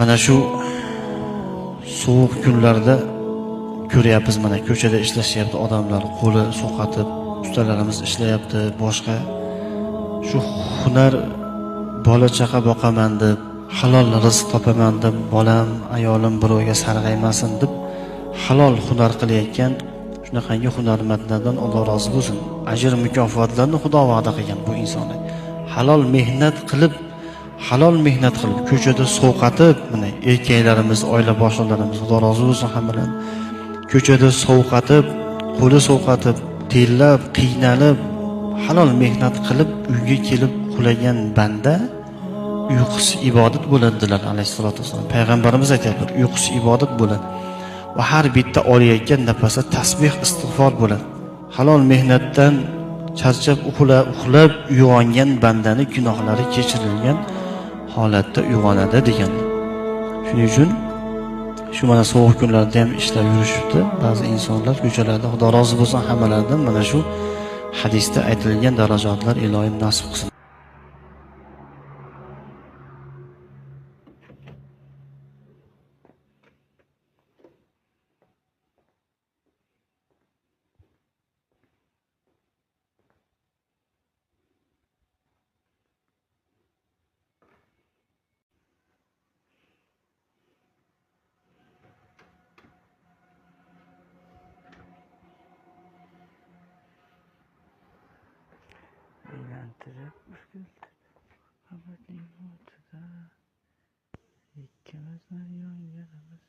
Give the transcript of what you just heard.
Mana shu sovuq kunlarda ko'ryapmiz, mana ko'chada ishlashyapti odamlar, qo'li so'qatib, ustalarimiz ishlayapti, boshqa shu hunar bola chaqa boqaman deb, halol rizq topaman deb, bolam, ayolim birovga sarg'aymasin deb halol hunar qilayotgan shunaqangi hunarmandlardan Alloh rozi bo'lsin. Ajr mukofotlarni Xudo va'da qilgan bu insonga. Halol mehnat qilib ko'chada sovqatib, mana erkaklarimiz, oila boshliqlarimiz Xudo rozi bo'lsin hammadan. Ko'chada sovqatib, qo'li sovqatib, tellab, qiynalib, halol mehnat qilib uyga kelib qulagan banda uyqusi ibodat bo'ladi dedilar alayhisolatu vasallam. Payg'ambarimiz aytadilar, uyqusi ibodat bo'ladi. Va har bitta olayotgan nafasi tasbih, istig'for bo'ladi. Halol mehnatdan charchab uxlab uyg'ongan bandani gunohlari kechirilgan holatda uyg'onadi degan. Shuning uchun shu mana sovuq kunlarda ham ishlab yurishibdi ba'zi insonlar ko'chalarda. Xudo rozi bo'lsin hammalaridan. Mana shu hadisda aytilgan darajatlar iloyim nasib qilsin. Aylantirib qabatning o'tida ikkimizning yonganimiz